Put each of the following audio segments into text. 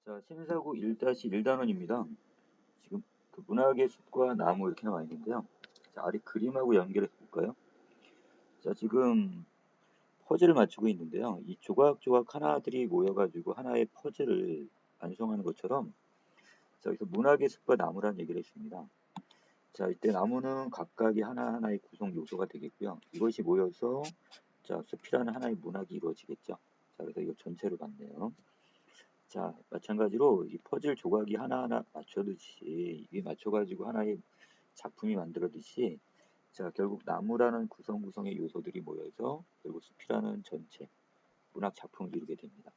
자, 신사구 1-1단원입니다. 지금 그 문학의 숲과 나무 이렇게 나와 있는데요. 자, 아래 그림하고 연결해서 볼까요? 자, 지금 퍼즐을 맞추고 있는데요. 이 조각조각 하나들이 모여가지고 하나의 퍼즐을 완성하는 것처럼 자, 여기서 문학의 숲과 나무라는 얘기를 했습니다. 자, 이때 나무는 각각의 하나하나의 구성 요소가 되겠고요. 이것이 모여서 자, 숲이라는 하나의 문학이 이루어지겠죠. 자, 그래서 이거 전체를 봤네요. 자, 마찬가지로 이 퍼즐 조각이 하나하나 맞춰듯이 이게 맞춰가지고 하나의 작품이 만들어듯이 자, 결국 나무라는 구성구성의 요소들이 모여서 결국 숲이라는 전체 문학 작품을 이루게 됩니다.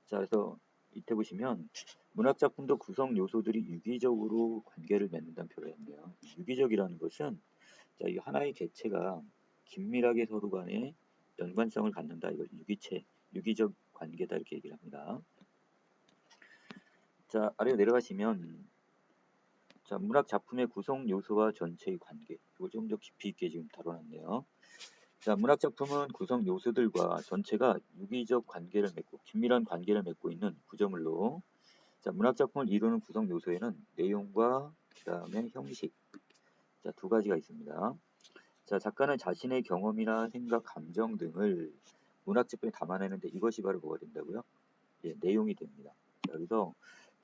자, 그래서 이때 보시면 문학 작품도 구성 요소들이 유기적으로 관계를 맺는다는 표현을 했네요. 유기적이라는 것은 자, 이 하나의 객체가 긴밀하게 서로 간에 연관성을 갖는다. 이걸 유기적 관계다 이렇게 얘기를 합니다. 자, 아래로 내려가시면 자, 문학 작품의 구성 요소와 전체의 관계 이걸 좀 더 깊이 있게 지금 다뤄놨네요. 자, 문학 작품은 구성 요소들과 전체가 유기적 관계를 맺고 긴밀한 관계를 맺고 있는 구조물로 자, 문학 작품을 이루는 구성 요소에는 내용과 그 다음에 형식 자, 두 가지가 있습니다. 자, 작가는 자신의 경험이나 생각, 감정 등을 문학 작품에 담아내는데 이것이 바로 뭐가 된다고요? 예, 내용이 됩니다. 자, 여기서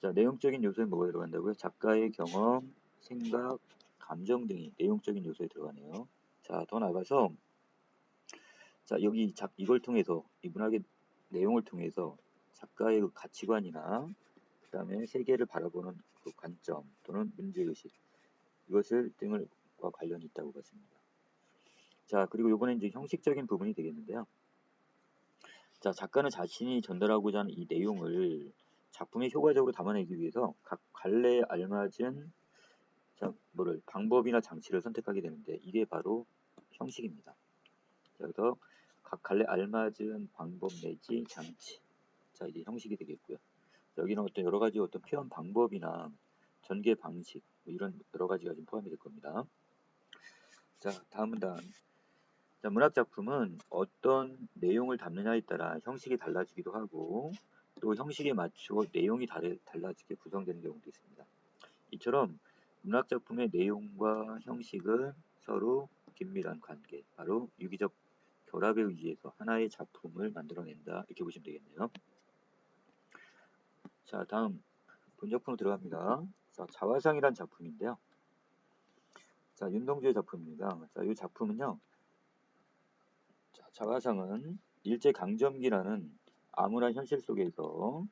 자, 내용적인 요소에 뭐가 들어간다고요? 작가의 경험, 생각, 감정 등이 내용적인 요소에 들어가네요. 자, 더 나아가서 자, 여기 이걸 통해서 이 문학의 내용을 통해서 작가의 그 가치관이나 그 다음에 세계를 바라보는 그 관점 또는 문제의식 이것을 등을과 관련이 있다고 봤습니다. 자, 그리고 이번엔 이제 형식적인 부분이 되겠는데요. 자, 작가는 자신이 전달하고자 하는 이 내용을 작품에 효과적으로 담아내기 위해서 각 갈래에 알맞은 방법이나 장치를 선택하게 되는데 이게 바로 형식입니다. 자, 그래서 각 갈래에 알맞은 방법 내지 장치. 자, 이제 형식이 되겠고요. 자, 여기는 어떤 여러 가지 어떤 표현 방법이나 전개 방식 뭐 이런 여러 가지가 좀 포함이 될 겁니다. 자, 다음은 자, 문학 작품은 어떤 내용을 담느냐에 따라 형식이 달라지기도 하고 또 형식에 맞추어 내용이 달라지게 구성되는 경우도 있습니다. 이처럼 문학 작품의 내용과 형식은 서로 긴밀한 관계, 바로 유기적 결합에 의해서 하나의 작품을 만들어낸다 이렇게 보시면 되겠네요. 자, 다음 본작품으로 들어갑니다. 자, 자화상이란 작품인데요. 자, 윤동주의 작품입니다. 자, 이 작품은요. 자, 자화상은 일제강점기라는 암울한 현실 속에서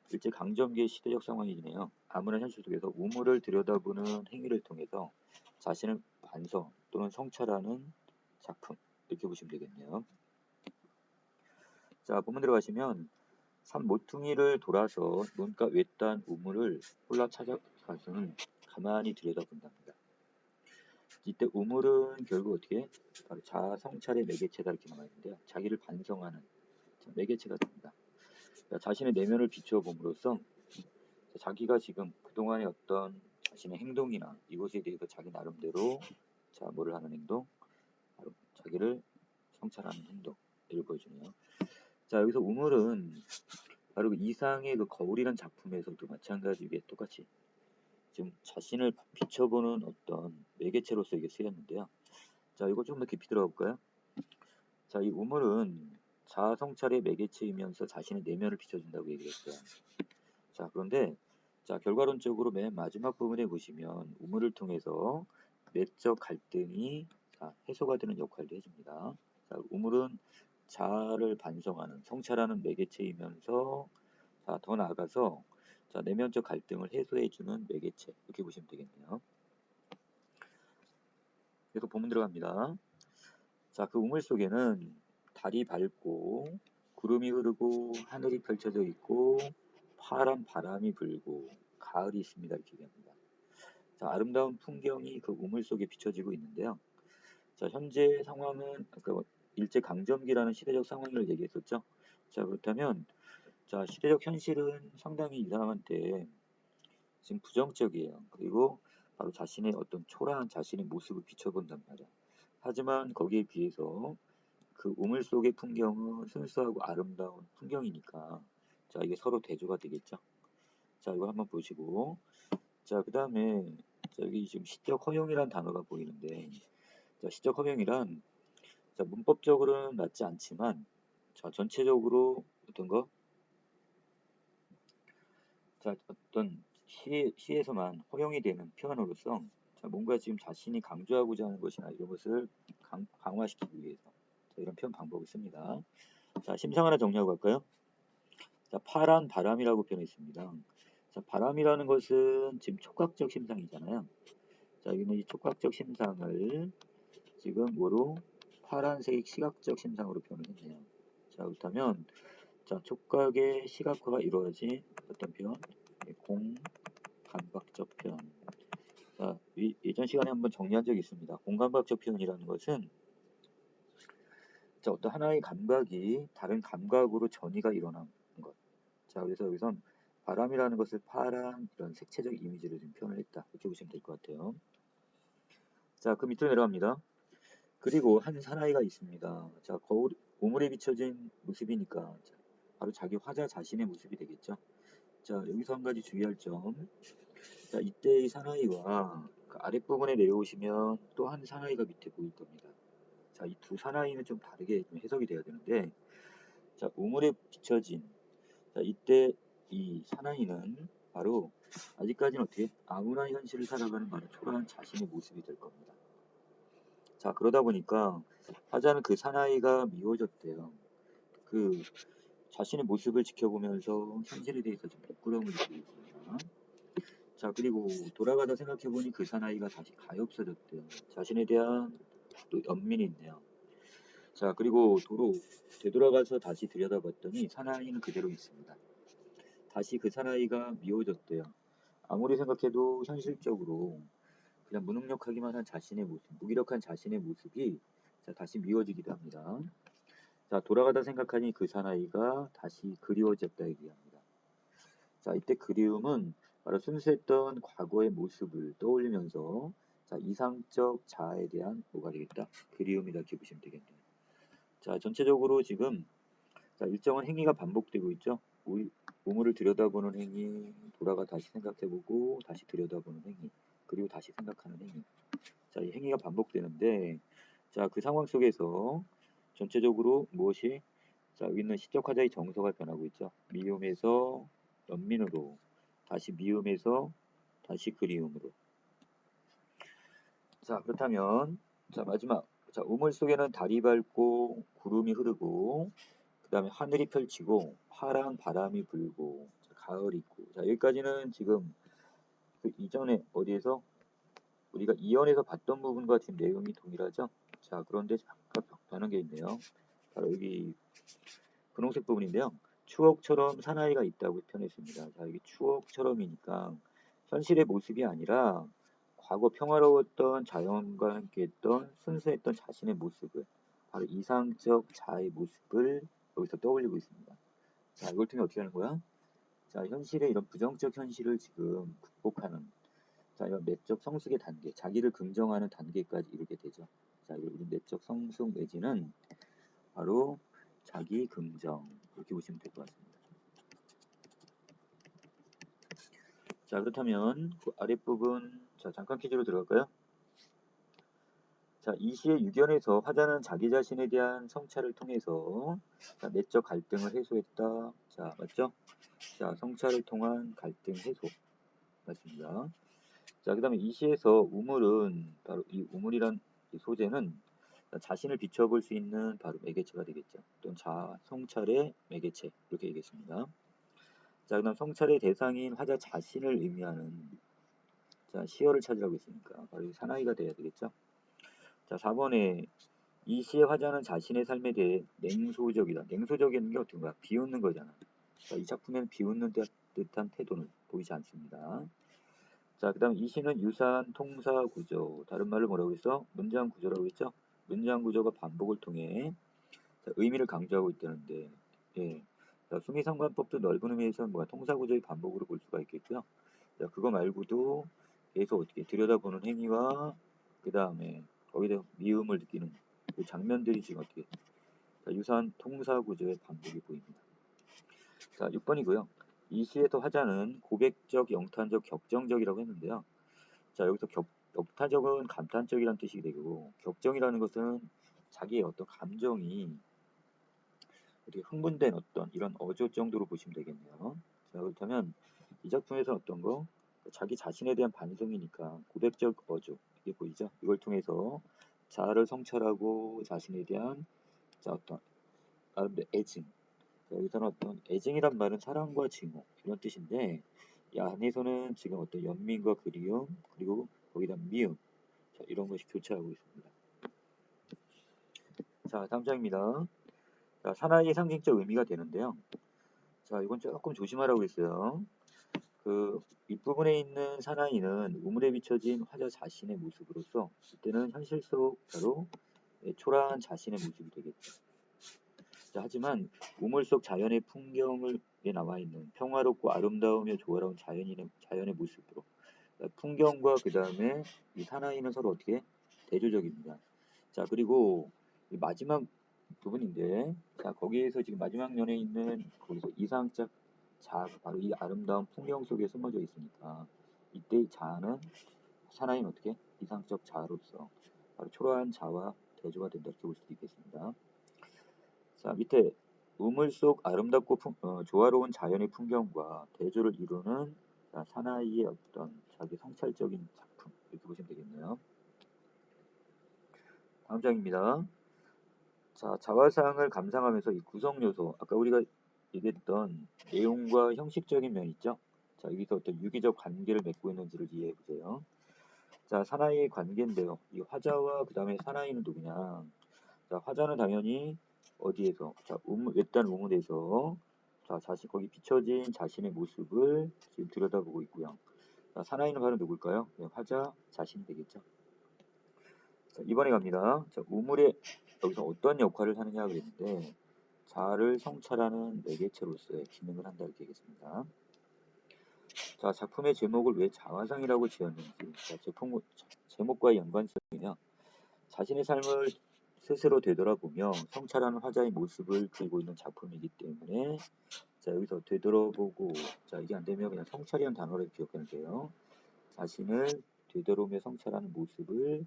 일제강점기의 시대적 상황이네요. 암울한 현실 속에서 우물을 들여다보는 행위를 통해서 자신을 반성 또는 성찰하는 작품 이렇게 보시면 되겠네요. 자, 본문 들어가시면 산 모퉁이를 돌아서 논가 외딴 우물을 홀라 찾아가서는 가만히 들여다본답니다. 이때 우물은 결국 어떻게 바로 자아 성찰의 매개체다 이렇게 나와 있는데요. 자기를 반성하는 매개체가 됩니다. 그러니까 자신의 내면을 비추어봄으로써 자기가 지금 그동안의 어떤 자신의 행동이나 이것에 대해서 자기 나름대로 자 뭐를 하는 행동 바로 자기를 성찰하는 행동 이를 보여주네요. 자, 여기서 우물은 바로 그 이상의 그 거울이란 작품에서도 마찬가지게 똑같이 지금 자신을 비춰보는 어떤 매개체로서 이게 쓰였는데요. 자, 이거 좀 더 깊이 들어가 볼까요? 자, 이 우물은 자아 성찰의 매개체이면서 자신의 내면을 비춰준다고 얘기했어요. 자, 그런데 자, 결과론적으로 맨 마지막 부분에 보시면 우물을 통해서 내적 갈등이 자, 해소가 되는 역할도 해줍니다. 자, 우물은 자아를 반성하는 성찰하는 매개체이면서 자, 더 나아가서 자, 내면적 갈등을 해소해주는 매개체 이렇게 보시면 되겠네요. 그래서 본문 들어갑니다. 자, 그 우물 속에는 달이 밝고 구름이 흐르고 하늘이 펼쳐져 있고 파란 바람이 불고 가을이 있습니다 이렇게 얘기합니다. 자, 아름다운 풍경이 그 우물 속에 비춰지고 있는데요. 자, 현재 상황은 그 일제강점기라는 시대적 상황을 얘기했었죠. 자, 그렇다면 자, 시대적 현실은 상당히 이 사람한테 지금 부정적이에요. 그리고 바로 자신의 어떤 초라한 자신의 모습을 비춰본단 말이야. 하지만 거기에 비해서 그 우물 속의 풍경은 순수하고 아름다운 풍경이니까 자, 이게 서로 대조가 되겠죠. 자, 이거 한번 보시고. 자, 그 다음에 여기 지금 시적 허용이란 단어가 보이는데, 자, 시적 허용이란 자, 문법적으로는 맞지 않지만, 자, 전체적으로 어떤 거? 자, 어떤 시에서만 허용이 되는 표현으로서 자, 뭔가 지금 자신이 강조하고자 하는 것이나 이런 것을 강화시키기 위해서 자, 이런 표현 방법을 씁니다. 자, 심상 하나 정리하고 갈까요? 자, 파란 바람이라고 표현했습니다. 자, 바람이라는 것은 지금 촉각적 심상이잖아요. 자, 여기는 이 촉각적 심상을 지금 뭐로? 파란색 시각적 심상으로 표현을 했네요. 자, 그렇다면 자, 촉각의 시각화가 이루어진 어떤 표현? 공감각적 표현. 자, 예전 시간에 한번 정리한 적이 있습니다. 공감각적 표현이라는 것은 자, 어떤 하나의 감각이 다른 감각으로 전이가 일어나는 것. 자, 그래서 여기선 바람이라는 것을 파란 이런 색채적 이미지로 좀 표현을 했다. 이렇게 보시면 될 것 같아요. 자, 그 밑으로 내려갑니다. 그리고 한 사나이가 있습니다. 자, 고물에 비춰진 모습이니까 바로 자기 화자 자신의 모습이 되겠죠. 자, 여기서 한 가지 주의할 점. 자, 이때 이 사나이와 그 아랫부분에 내려오시면 또 한 사나이가 밑에 보일 겁니다. 자, 이 두 사나이는 좀 다르게 좀 해석이 돼야 되는데, 자, 우물에 비춰진, 자, 이때 이 사나이는 바로 아직까지는 어떻게 아무나 현실을 살아가는 바로 초라한 자신의 모습이 될 겁니다. 자, 그러다 보니까 화자는 그 사나이가 미워졌대요. 그 자신의 모습을 지켜보면서 현실에 대해서 좀 부끄러움을 느끼고 있습니다. 자, 그리고 돌아가다 생각해보니 그 사나이가 다시 가엾어졌대요. 자신에 대한 또 연민이 있네요. 자, 그리고 되돌아가서 다시 들여다봤더니 사나이는 그대로 있습니다. 다시 그 사나이가 미워졌대요. 아무리 생각해도 현실적으로 그냥 무능력하기만 한 자신의 모습, 무기력한 자신의 모습이 자, 다시 미워지기도 합니다. 자, 돌아가다 생각하니 그 사나이가 다시 그리워졌다 얘기합니다. 자, 이때 그리움은 바로 순수했던 과거의 모습을 떠올리면서 자, 이상적 자아에 대한 뭐가 되겠다? 그리움이다 이렇게 보시면 되겠네요. 자, 전체적으로 지금 자, 일정한 행위가 반복되고 있죠. 우물을 들여다보는 행위, 돌아가 다시 생각해보고 다시 들여다보는 행위, 그리고 다시 생각하는 행위. 자, 이 행위가 반복되는데 자, 그 상황 속에서 전체적으로 무엇이 자, 여기 있는 시적 화자의 정서가 변하고 있죠. 미움에서 연민으로, 다시 미움에서 다시 그리움으로. 자, 그렇다면 자, 마지막. 자, 우물 속에는 달이 밝고 구름이 흐르고 그다음에 하늘이 펼치고 파란 바람이 불고 자, 가을이 있고. 자, 여기까지는 지금 그 이전에 어디에서 우리가 이연에서 봤던 부분과 지금 내용이 동일하죠. 자, 그런데 잠깐 변한 게 있네요. 바로 여기 분홍색 부분인데요. 추억처럼 사나이가 있다고 표현했습니다. 자, 여기 추억처럼이니까 현실의 모습이 아니라 과거 평화로웠던 자연과 함께했던 순수했던 자신의 모습을 바로 이상적 자아의 모습을 여기서 떠올리고 있습니다. 자, 이걸 통해 어떻게 하는 거야? 자, 현실의 이런 부정적 현실을 지금 극복하는 자, 이런 내적 성숙의 단계, 자기를 긍정하는 단계까지 이르게 되죠. 자, 이 내적 성숙 내지는 바로 자기 긍정 그렇게 보시면 될 것 같습니다. 자, 그렇다면 그 아랫부분 자, 잠깐 퀴즈로 들어갈까요? 자, 이 시의 유견에서 화자는 자기 자신에 대한 성찰을 통해서 자, 내적 갈등을 해소했다. 자, 맞죠? 자, 성찰을 통한 갈등 해소 맞습니다. 자, 그 다음에 이 시에서 우물은 바로 이 우물이란 이 소재는 자신을 비춰볼 수 있는 바로 매개체가 되겠죠. 또는 성찰의 매개체 이렇게 얘기했습니다. 자, 그 다음 성찰의 대상인 화자 자신을 의미하는 자, 시어를 찾으라고 했으니까 바로 사나이가 돼야 되겠죠. 자, 4번에 이 시의 화자는 자신의 삶에 대해 냉소적이다. 냉소적인 게 어떤 거야? 비웃는 거잖아. 자, 이 작품에는 비웃는 듯한 태도는 보이지 않습니다. 자, 그 다음 이 시는 유사한 통사 구조, 다른 말로 뭐라고 했어? 문장 구조라고 했죠? 문장 구조가 반복을 통해 자, 의미를 강조하고 있다는데, 예. 자, 수미상관법도 넓은 의미에서 뭐가 통사 구조의 반복으로 볼 수가 있겠고요. 자, 그거 말고도 계속 어떻게 들여다보는 행위와 그 다음에 거기다 미움을 느끼는 그 장면들이 지금 어떻게 자, 유사한 통사 구조의 반복이 보입니다. 자, 6번이고요. 이수에서 화자는 고백적, 영탄적, 격정적이라고 했는데요. 자, 여기서 영탄적은 감탄적이라는 뜻이 되고, 격정이라는 것은 자기의 어떤 감정이 어떻게 흥분된 어떤 이런 어조 정도로 보시면 되겠네요. 자, 그렇다면 이 작품에서 어떤 거? 자기 자신에 대한 반성이니까 고백적 어조 이게 보이죠? 이걸 통해서 자아를 성찰하고 자신에 대한 자 어떤 나름대로 애증. 자, 여기서는 어떤 애증이란 말은 사랑과 증오 이런 뜻인데 이 안에서는 지금 어떤 연민과 그리움 그리고 거기다 미움 자, 이런 것이 교차하고 있습니다. 자, 다음 장입니다. 자, 사나이의 상징적 의미가 되는데요. 자, 이건 조금 조심하라고 했어요. 그 윗부분에 있는 사나이는 우물에 비춰진 화자 자신의 모습으로서 이때는 현실 속 바로 초라한 자신의 모습이 되겠죠. 자, 하지만 우물 속 자연의 풍경에 나와 있는 평화롭고 아름다우며 조화로운 자연의 모습으로 풍경과 그 다음에 이 사나이는 서로 어떻게 대조적입니다. 자, 그리고 이 마지막 부분인데 자, 거기에서 지금 마지막 면에 있는 거기서 이상적 자 바로 이 아름다운 풍경 속에 숨어져 있으니까 이때 이 자아는 사나이는 어떻게 이상적 자아로서 바로 초라한 자와 대조가 된다 이렇게 볼 수도 있겠습니다. 자, 밑에 우물 속 아름답고 조화로운 자연의 풍경과 대조를 이루는 자, 사나이의 어떤 자기 성찰적인 작품 이렇게 보시면 되겠네요. 다음 장입니다. 자, 자화상을 감상하면서 이 구성 요소 아까 우리가 얘기했던 내용과 형식적인 면 있죠. 자, 여기서 어떤 유기적 관계를 맺고 있는지를 이해해 보세요. 자, 사나이의 관계인데요. 이 화자와 그 다음에 사나이는 누구냐? 자, 화자는 당연히 어디에서? 자, 외딴 우물에서 자, 거기 비춰진 자신의 모습을 지금 들여다보고 있고요. 자, 사나이는 바로 누굴까요? 네, 화자 자신이 되겠죠. 자, 이번에 갑니다. 자, 우물에 여기서 어떤 역할을 하느냐 그랬는데 자아를 성찰하는 매개체로서의 기능을 한다 이렇게 얘기했습니다. 자, 작품의 제목을 왜 자화상이라고 지었는지 자, 제목과의 연관성이며 자신의 삶을 스스로 되돌아보며 성찰하는 화자의 모습을 그리고 있는 작품이기 때문에 자, 여기서 되돌아보고 자, 이게 안 되면 그냥 성찰이라는 단어를 기억하면 돼요. 자신을 되돌아보며 성찰하는 모습을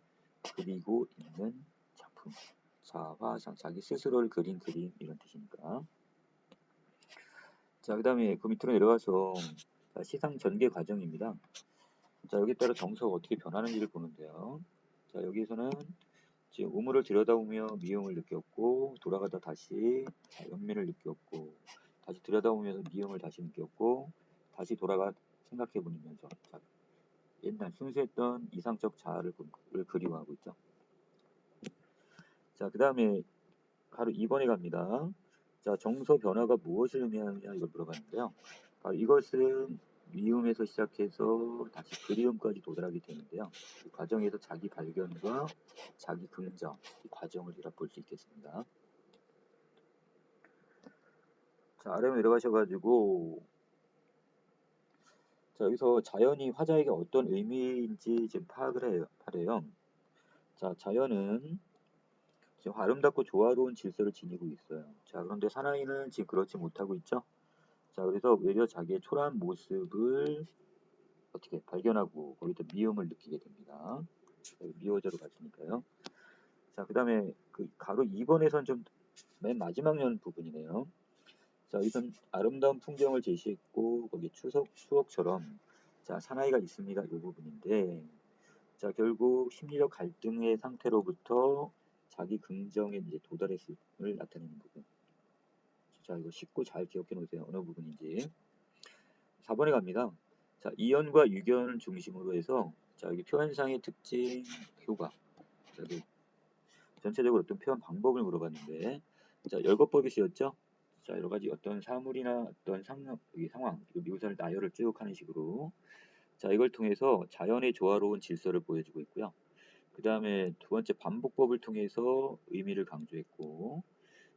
그리고 있는 작품. 자화상, 자기 스스로를 그린 그림 이런 뜻이니까. 자, 그 다음에 그 밑으로 내려가서 자, 시상 전개 과정입니다. 자, 여기에 따라 정서가 어떻게 변하는지를 보는데요. 자, 여기서는 지금 우물을 들여다보며 미움을 느꼈고 돌아가다 다시 연민을 느꼈고 다시 들여다보면서 미움을 다시 느꼈고 다시 돌아가 생각해 보면서 자, 옛날 순수했던 이상적 자아를 그리워하고 있죠. 자, 그 다음에 바로 2번에 갑니다. 자, 정서 변화가 무엇을 의미하느냐 이걸 물어봤는데요. 바로 이것은 미움에서 시작해서 다시 그리움까지 도달하게 되는데요. 이 과정에서 자기 발견과 자기 긍정 이 과정을 볼 수 있겠습니다. 자, 아래로 내려가셔가지고 자, 여기서 자연이 화자에게 어떤 의미인지 지금 파악을 하래요. 자, 자연은 지금 아름답고 조화로운 질서를 지니고 있어요. 자, 그런데 사나이는 지금 그렇지 못하고 있죠. 자, 그래서 오히려 자기의 초라한 모습을 어떻게 발견하고 거기다 미움을 느끼게 됩니다. 미워져로 갔으니까요. 자, 그 다음에 그 가로 2번에선 좀 맨 마지막 면 부분이네요. 자, 여기선 아름다운 풍경을 제시했고 거기 추억처럼 자, 사나이가 있습니다. 이 부분인데 자, 결국 심리적 갈등의 상태로부터 자기 긍정에 이제 도달했음을 나타내는 부분. 자, 이거 쉽고 잘 기억해 놓으세요. 어느 부분인지. 4번에 갑니다. 자, 이연과 유견을 중심으로 해서 자, 여기 표현상의 특징, 효과. 여기 전체적으로 어떤 표현 방법을 물어봤는데 자, 열거법이 쓰였죠. 자, 여러 가지 어떤 사물이나 어떤 상황, 묘사를 나열을 쭉 하는 식으로 자, 이걸 통해서 자연의 조화로운 질서를 보여주고 있고요. 그 다음에 두 번째 반복법을 통해서 의미를 강조했고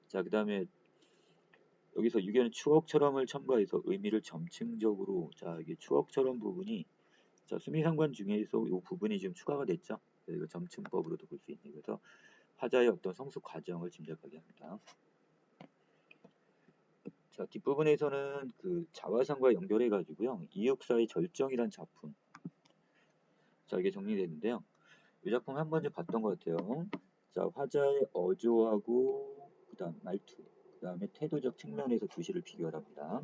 자, 그 다음에 여기서 유견은 추억처럼을 첨가해서 의미를 점층적으로 자, 이게 추억처럼 부분이 자, 수미상관 중에서 이 부분이 지금 추가가 됐죠. 이거 점층법으로도 볼 수 있는 그래서 화자의 어떤 성숙 과정을 짐작하게 합니다. 자, 뒷부분에서는 그 자화상과 연결해 가지고요. 이육사의 절정이란 작품. 자, 이게 정리되는데요. 이 작품 한 번쯤 봤던 것 같아요. 자, 화자의 어조하고 그다음 말투, 그다음에 태도적 측면에서 두 시를 비교합니다.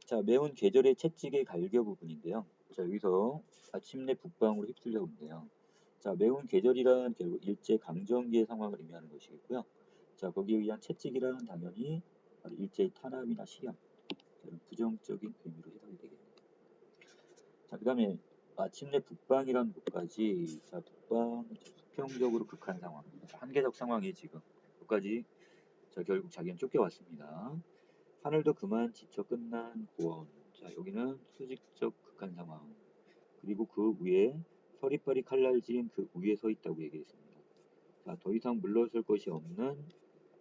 자, 매운 계절의 채찍의 갈겨 부분인데요. 자, 여기서 마침내 북방으로 휩쓸려 온대요. 자, 매운 계절이란 결국 일제 강점기의 상황을 의미하는 것이겠고요. 자, 거기에 의한 채찍이란 당연히 바로 일제의 탄압이나 실형, 이런 부정적인 의미로 해석이 되겠네요. 자, 그 다음에 마침내 북방이라는 곳까지, 자, 북방 수평적으로 극한 상황, 한계적 상황이 지금 여기까지, 자, 결국 자기는 쫓겨왔습니다. 하늘도 그만 지쳐 끝난 고원. 자, 여기는 수직적 극한 상황. 그리고 그 위에 서리빨이 칼날진 그 위에 서 있다고 얘기했습니다. 자, 더 이상 물러설 것이 없는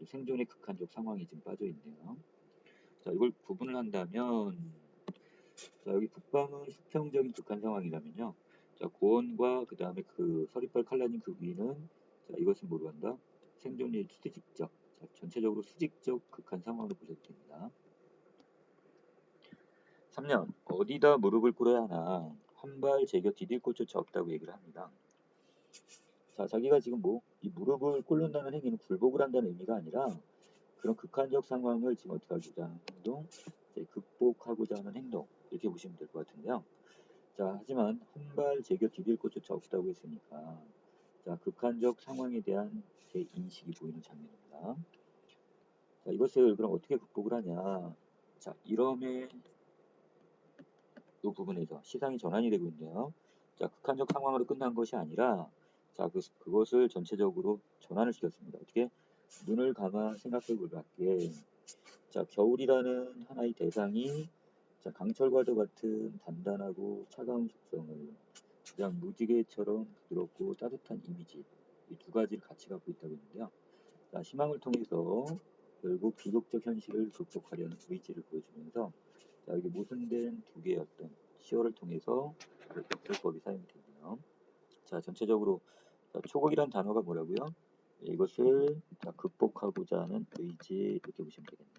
생존의 극한적 상황이 지금 빠져 있네요. 자, 이걸 구분을 한다면, 자, 여기 북방은 수평적인 극한 상황이라면요. 자, 고원과 그 다음에 그 서리빨 칼날진 그 위는, 자, 이것은 뭐로 한다? 생존의 수직적. 자, 전체적으로 수직적 극한 상황으로 보셔도 됩니다. 3년 어디다 무릎을 꿇어야 하나 한 발 제겨 디딜 곳조차 없다고 얘기를 합니다. 자, 자기가 지금 뭐 이 무릎을 꿇는다는 행위는 굴복을 한다는 의미가 아니라 그런 극한적 상황을 지금 어떻게 하고자 하는 행동, 극복하고자 하는 행동 이렇게 보시면 될 것 같은데요. 자, 하지만 한 발 제겨 디딜 곳조차 없다고 했으니까 자, 극한적 상황에 대한 제 인식이 보이는 장면입니다. 자, 이것을 그럼 어떻게 극복을 하냐? 자, 이럼의 이 부분에서 시상이 전환이 되고 있네요. 자, 극한적 상황으로 끝난 것이 아니라 자, 그것을 전체적으로 전환을 시켰습니다. 어떻게? 눈을 감아 생각해 볼 밖에 자, 겨울이라는 하나의 대상이 자, 강철과도 같은 단단하고 차가운 속성을 그냥 무지개처럼 부드럽고 따뜻한 이미지 이 두 가지를 같이 갖고 있다고 했는데요. 자, 희망을 통해서 결국 비극적 현실을 극복하려는 의지를 보여주면서 자, 여기 모순된 두 개의 어떤 시어를 통해서 역설법이 사용이 되고요. 자, 전체적으로 자, 초극이란 단어가 뭐라고요? 이것을 자, 극복하고자 하는 의지 이렇게 보시면 되겠네요.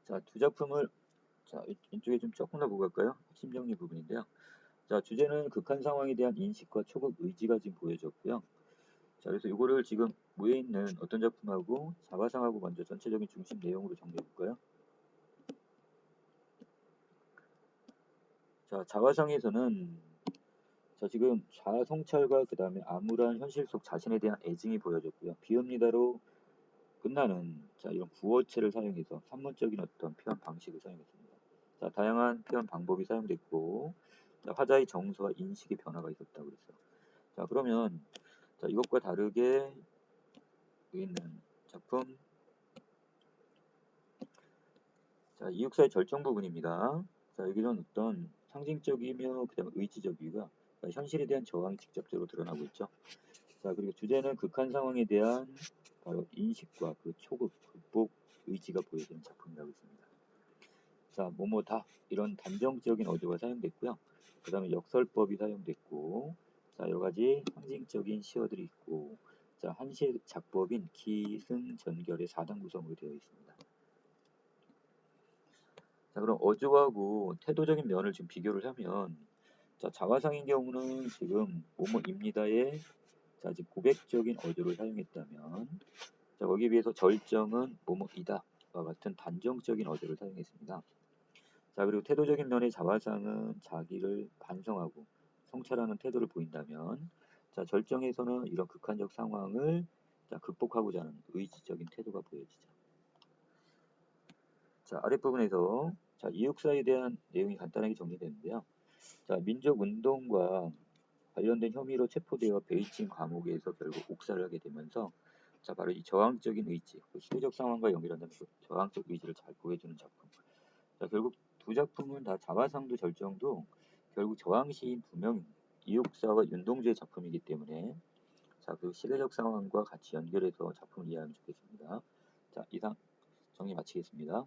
자, 두 작품을 자, 이쪽에 좀 조금 더 보고 갈까요? 핵심 정리 부분인데요. 자, 주제는 극한 상황에 대한 인식과 초극 의지가 지금 보여졌고요. 자, 그래서 이거를 지금 위에 있는 어떤 작품하고 자화상하고 먼저 전체적인 중심 내용으로 정리해 볼까요? 자, 자화상에서는 자, 지금 자아성찰과 그 다음에 암울한 현실 속 자신에 대한 애증이 보여졌고요. 비읍니다로 끝나는 자, 이런 구어체를 사용해서 산문적인 어떤 표현 방식을 사용했습니다. 자, 다양한 표현 방법이 사용됐고 자, 화자의 정서와 인식의 변화가 있었다고 그랬어요. 자, 그러면 자, 이것과 다르게 여기 있는 작품 자, 이육사의 절정 부분입니다. 자, 여기는 어떤 상징적이며 그다음에 의지적 이유가 현실에 대한 저항이 직접적으로 드러나고 있죠. 자, 그리고 주제는 극한 상황에 대한 바로 인식과 그 초극, 극복 의지가 보여지는 작품이라고 했습니다. 자, 뭐뭐다 이런 단정적인 어조가 사용됐고요. 그 다음에 역설법이 사용됐고 자, 여러 가지 상징적인 시어들이 있고 자, 한시의 작법인 기승전결의 4단 구성으로 되어 있습니다. 자, 그럼 어조하고 태도적인 면을 지금 비교를 하면 자, 자화상인 경우는 지금 뭐뭐입니다에 자, 지금 고백적인 어조를 사용했다면 자, 거기에 비해서 절정은 뭐뭐이다와 같은 단정적인 어조를 사용했습니다. 자, 그리고 태도적인 면의 자화상은 자기를 반성하고 성찰하는 태도를 보인다면 자, 절정에서는 이런 극한적 상황을 자, 극복하고자 하는 의지적인 태도가 보여지죠. 자, 아랫부분에서 자, 이육사에 대한 내용이 간단하게 정리되는데요. 자, 민족운동과 관련된 혐의로 체포되어 베이징 감옥에서 결국 옥살을 하게 되면서 자, 바로 이 저항적인 의지, 시대적 상황과 연결한다면 그 저항적 의지를 잘 보여주는 작품. 자, 결국 두 작품은 다 자화상도 절정도 결국 저항시인 두 명 이육사와 윤동주의 작품이기 때문에 자, 그 시대적 상황과 같이 연결해서 작품을 이해하면 좋겠습니다. 자, 이상 정리 마치겠습니다.